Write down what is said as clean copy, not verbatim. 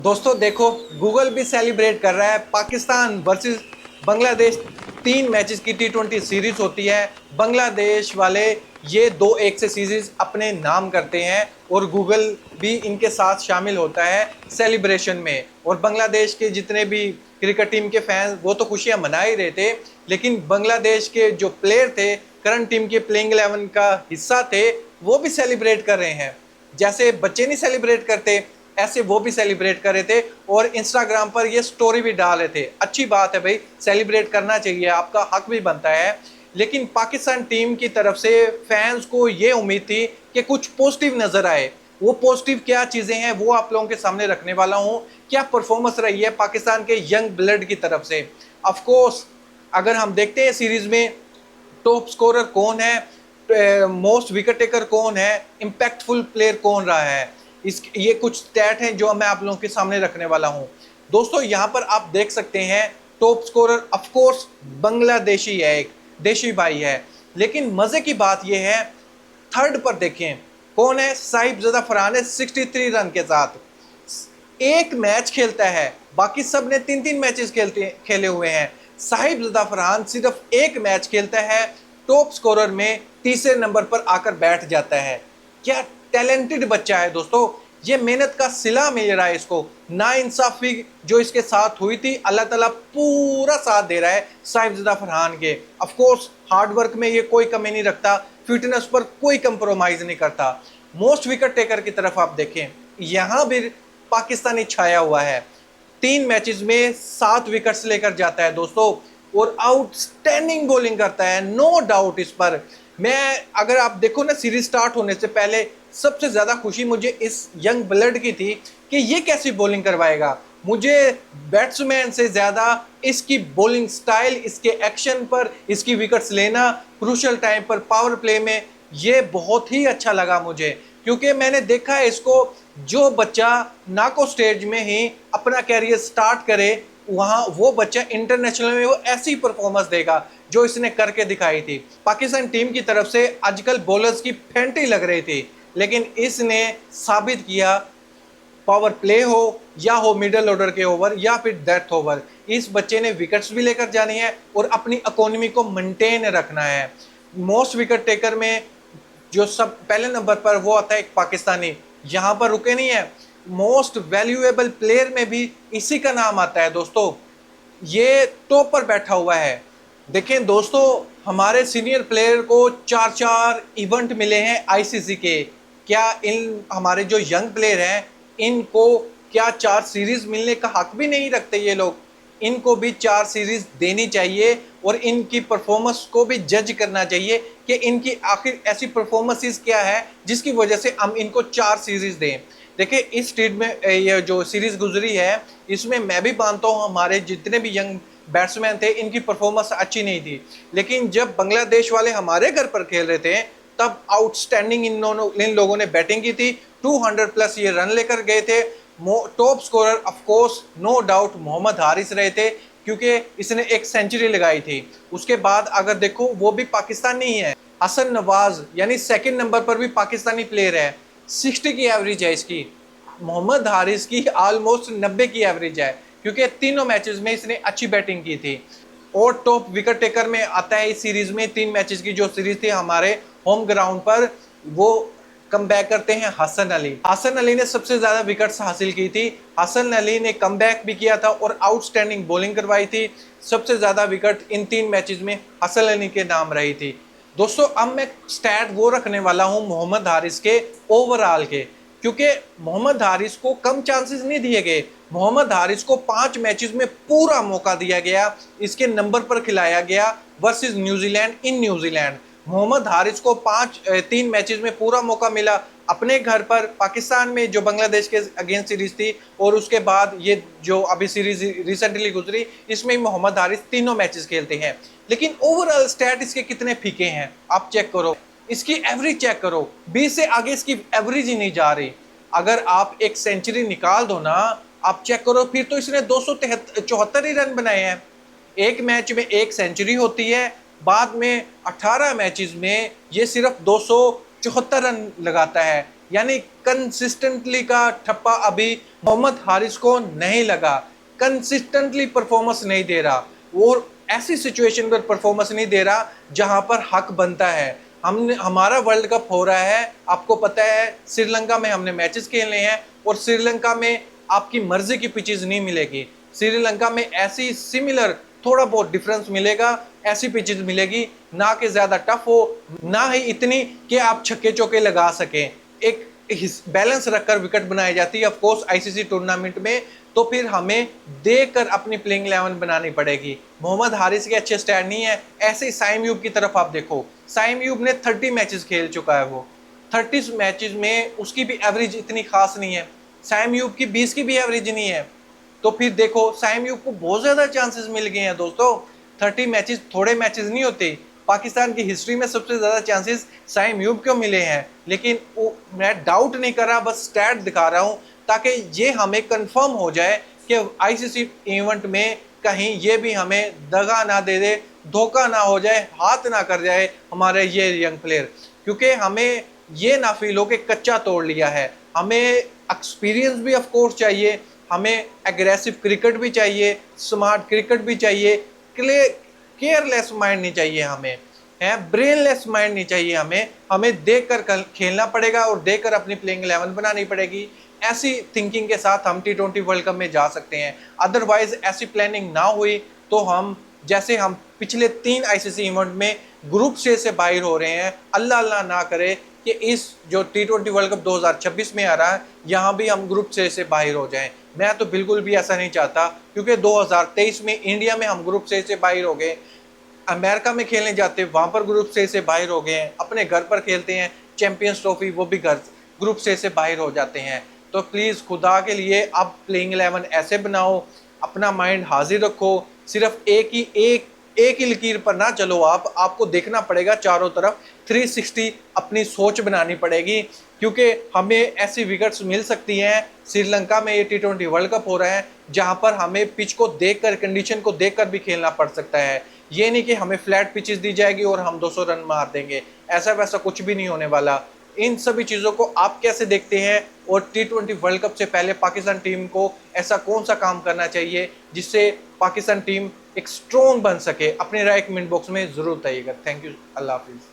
दोस्तों देखो, गूगल भी सेलिब्रेट कर रहा है। पाकिस्तान वर्सेस बांग्लादेश 3 मैचेस की T20 सीरीज होती है। बांग्लादेश वाले ये 2-1 से सीरीज अपने नाम करते हैं और गूगल भी इनके साथ शामिल होता है सेलिब्रेशन में। और बांग्लादेश के जितने भी क्रिकेट टीम के फैंस वो तो खुशियां मना ही रहे थे, लेकिन बांग्लादेश के जो प्लेयर थे, करंट टीम के प्लेइंग 11 का हिस्सा थे, वो भी सेलिब्रेट कर रहे हैं। जैसे बच्चे नहीं सेलिब्रेट करते, ऐसे वो भी सेलिब्रेट कर रहे थे और इंस्टाग्राम पर ये स्टोरी भी डाल रहे थे। अच्छी बात है भाई, सेलिब्रेट करना चाहिए, आपका हक भी बनता है। लेकिन पाकिस्तान टीम की तरफ से फैंस को ये उम्मीद थी कि कुछ पॉजिटिव नजर आए। वो पॉजिटिव क्या चीजें हैं वो आप लोगों के सामने रखने वाला हूं। क्या परफॉर्मेंस रही है पाकिस्तान के यंग ब्लड की तरफ से। ऑफ कोर्स अगर हम देखते हैं सीरीज में टॉप स्कोरर कौन है, मोस्ट विकेट टेकर कौन है, इम्पैक्टफुल प्लेयर कौन रहा है, इस ये कुछ स्टैट हैं जो मैं आप लोगों के सामने रखने वाला हूं। दोस्तों यहाँ पर आप देख सकते हैं top scorer of course Bangladeshi है, एक देशी भाई है। लेकिन मजे की बात यह है, थर्ड पर देखें कौन है, साहिबजादा फरहान है 63 रन के साथ। एक मैच खेलता है, बाकी सब ने 3-3 मैचेस खेले हुए हैं। साहिबजादा फरहान सिर्फ एक मैच खेलता है, टॉप स्कोरर में तीसरे नंबर पर आकर बैठ जाता है। क्या टैलेंटेड बच्चा है दोस्तों, ये मेहनत का सिला मिल रहा है इसको। ना इंसाफी जो इसके साथ हुई थी, अल्लाह ताला पूरा साथ दे रहा है साहिबजादा फरहान के। ऑफ कोर्स हार्ड वर्क में ये कोई कमी नहीं रखता, फिटनेस पर कोई कंप्रोमाइज नहीं करता। मोस्ट विकेट टेकर की तरफ आप देखें, यहां भी पाकिस्तानी छाया हुआ है। 3 मैचेस में 7 विकेट्स लेकर जाता है दोस्तों, और आउटस्टैंडिंग बॉलिंग करता है, नो डाउट इस पर। मैं अगर आप देखो ना, सीरीज स्टार्ट होने से पहले सबसे ज्यादा खुशी मुझे इस यंग ब्लड की थी कि ये कैसी बॉलिंग करवाएगा। मुझे बैट्समैन से ज्यादा इसकी बॉलिंग स्टाइल, इसके एक्शन पर, इसकी विकेट्स लेना क्रूशियल टाइम पर पावर प्ले में, ये बहुत ही अच्छा लगा मुझे। क्योंकि मैंने देखा है इसको, जो बच्चा नाको स्टेज में ही अपना कैरियर स्टार्ट करे, वहां वो बच्चा इंटरनेशनल में वो ऐसी परफॉर्मेंस देगा जो इसने करके दिखाई थी। पाकिस्तान टीम की तरफ से आजकल बॉलर्स की फेंटी लग रही थी, लेकिन इसने साबित किया, पावर प्ले हो या हो मिडिल ऑर्डर के ओवर या फिर डेथ ओवर, इस बच्चे ने विकेट्स भी लेकर जानी है और अपनी इकोनॉमी को मेंटेन रखना है। मोस्ट विकेट टेकर में जो सब पहले नंबर पर वो आता है एक पाकिस्तानी, यहां पर रुके नहीं है। मोस्ट वैल्यूएबल प्लेयर में भी इसी का नाम आता है दोस्तों, ये टॉप पर बैठा हुआ है। देखें दोस्तों, हमारे सीनियर प्लेयर को 4-4 इवेंट मिले हैं आईसीसी के। क्या इन हमारे जो यंग प्लेयर हैं, इनको क्या 4 सीरीज मिलने का हक भी नहीं रखते ये लोग? इनको भी 4 सीरीज देनी चाहिए और इनकी परफॉर्मेंस को भी जज करना चाहिए कि इनकी आखिर ऐसी परफॉर्मेंसेस क्या है जिसकी वजह से हम इनको 4 सीरीज दें। देखिए इस टीम में ये जो सीरीज गुजरी है, इसमें मैं भी मानता हूँ हमारे जितने भी यंग बैट्समैन थे इनकी परफॉर्मेंस अच्छी नहीं थी। लेकिन जब बांग्लादेश वाले हमारे घर पर खेल रहे थे, तब आउटस्टैंडिंग इन लोगों ने बैटिंग की थी। 200 प्लस ये रन लेकर गए थे। Top scorer of course no doubt Mohammad Haris रहे थे, क्योंकि इसने एक सेंचुरी लगाई थी। उसके बाद अगर देखो वो भी पाकिस्तानी ही है। हसन नवाज यानी सेकंड नंबर पर भी पाकिस्तानी प्लेयर है, 60 की एवरेज है इसकी। मोहम्मद हारिस की ऑलमोस्ट 90 की एवरेज है, क्योंकि तीनों मैचेस में इसने अच्छी बैटिंग की थी। और टॉप विकेट टेकर में आता है इस सीरीज में। 3 मैचेस की जो सीरीज थी हमारे होम ग्राउंड पर, वो कम बैक करते हैं हसन अली। हसन अली ने सबसे ज्यादा विकेट्स हासिल की थी। हसन अली ने कम बैक भी किया था और आउटस्टैंडिंग बॉलिंग करवाई थी। सबसे ज्यादा विकेट इन 3 मैचेस में हसन अली के नाम रही थी। दोस्तों अब मैं स्टैट वो रखने वाला हूं मोहम्मद हारिस के ओवरऑल के, क्योंकि मोहम्मद हारिस को कम चांसेस नहीं दिए गए। मोहम्मद हारिस को 5 मैचेस में पूरा मौका दिया गया, इसके नंबर पर खिलाया गया versus New Zealand in New Zealand. Mohammad Haris को 3 मैचेस में पूरा मौका मिला अपने घर पर पाकिस्तान में जो बांग्लादेश के अगेंस्ट सीरीज थी, और उसके बाद ये जो अभी सीरीज रिसेंटली गुजरी, इसमें मोहम्मद हारिस तीनों मैचेस खेलते हैं। लेकिन ओवरऑल स्टैट इसके कितने फीके हैं आप चेक करो, इसकी एवरेज चेक करो, 20 से आगे इसकी एवरेज ही नहीं जा रही। अगर आप एक सेंचुरी निकाल दो ना, आप चेक करो, फिर तो इसने 274 ही रन बनाए हैं। एक मैच में एक सेंचुरी होती है, बाद में 18 मैचेस में ये सिर्फ 274 रन लगाता है। यानी कंसिस्टेंटली का ठप्पा अभी मोहम्मद हारिस को नहीं लगा, कंसिस्टेंटली परफॉर्मेंस नहीं दे रहा और ऐसी सिचुएशन पर परफॉर्मेंस नहीं दे रहा जहां पर हक बनता है। हमने हमारा वर्ल्ड कप हो रहा है, आपको पता है श्रीलंका में हमने मैचेस खेलने हैं और श्रीलंका में आपकी मर्जी की पिचेस नहीं मिलेगी। श्रीलंका में ऐसी सिमिलर थोड़ा बहुत डिफरेंस मिलेगा, ऐसी पिचेस मिलेगी ना कि ज्यादा टफ हो ना ही इतनी कि आप छक्के चौके लगा सकें। एक बैलेंस रखकर विकेट बनाई जाती है ऑफ कोर्स आईसीसी टूर्नामेंट में, तो फिर हमें देखकर अपनी प्लेइंग 11 बनानी पड़ेगी। मोहम्मद हारिस के अच्छे स्टैंड नहीं है, ऐसे ही साइम यूब की तरफ आप देखो, साइम यूब ने 30 मैचेस खेल चुका है, वो 30 मैचेस में उसकी भी एवरेज इतनी खास नहीं है, साइम यूब की 20 की भी एवरेज नहीं है। तो फिर देखो साइम यूब को बहुत ज्यादा चांसेस मिल गए हैं दोस्तों। 30 मैचेस थोड़े मैचेस नहीं होते, पाकिस्तान की हिस्ट्री में सबसे ज्यादा चांसेस साइम यूब को मिले हैं। लेकिन मैं डाउट नहीं कर रहा, बस स्टैट दिखा रहा हूं ताकि ये हमें कंफर्म हो जाए कि आईसीसी इवेंट में कहीं ये भी हमें दगा ना दे दे, धोखा ना हो जाए, हाथ ना कर जाए हमारे ये यंग प्लेयर, क्योंकि हमें ये ना फील हो कि कच्चा तोड़ लिया है। हमें एक्सपीरियंस भी ऑफ कोर्स चाहिए, हमें एग्रेसिव क्रिकेट भी चाहिए, स्मार्ट क्रिकेट भी चाहिए, केयरलेस माइंड नहीं चाहिए हमें, है ब्रेनलेस माइंड नहीं चाहिए हमें। हमें देखकर खेलना पड़ेगा और देखकर अपनी प्लेइंग 11 बनानी पड़ेगी। ऐसी थिंकिंग के साथ हम T20 वर्ल्ड कप में जा सकते हैं। अदरवाइज ऐसी प्लानिंग ना हुई तो हम जैसे हम पिछले 3 आईसीसी इवेंट में ग्रुप से बाहर हो रहे हैं, अल्लाह अल्लाह ना करे कि इस जो T20 वर्ल्ड कप 2026 में आ रहा है यहाँ भी हम ग्रुप से बाहर हो जाएं। मैं तो बिल्कुल भी ऐसा नहीं चाहता, क्योंकि 2023 में इंडिया में हम ग्रुप से बाहर हो गए, अमेरिका में खेलने जाते वहां पर ग्रुप से बाहर हो गए हैं, अपने घर पर खेलते हैं चैंपियंस ट्रॉफी, वो भी घर ग्रुप से बाहर हो जाते हैं। तो प्लीज़ खुदा के लिए अब प्लेइंग 11 ऐसे बनाओ, अपना माइंड हाजिर रखो, सिर्फ एक ही लकीर पर ना चलो, आपको देखना पड़ेगा चारों तरफ, 360 अपनी सोच बनानी पड़ेगी, क्योंकि हमें ऐसी विकेट्स मिल सकती हैं। श्रीलंका में ये T20 वर्ल्ड कप हो रहा है जहां पर हमें पिच को देखकर, कंडीशन को देखकर भी खेलना पड़ सकता है। ये नहीं कि हमें फ्लैट पिचेस दी जाएगी और हम 200 रन मार देंगे, ऐसा वैसा कुछ भी नहीं होने वाला। इन सभी चीज़ों को आप कैसे देखते हैं, और T20 वर्ल्ड कप से पहले पाकिस्तान टीम को ऐसा कौन सा काम करना चाहिए जिससे पाकिस्तान टीम एक स्ट्रॉन्ग बन सके? अपनी राय कमेंट बॉक्स में ज़रूर बताइएगा। थैंक यू, अल्लाह हाफिज़।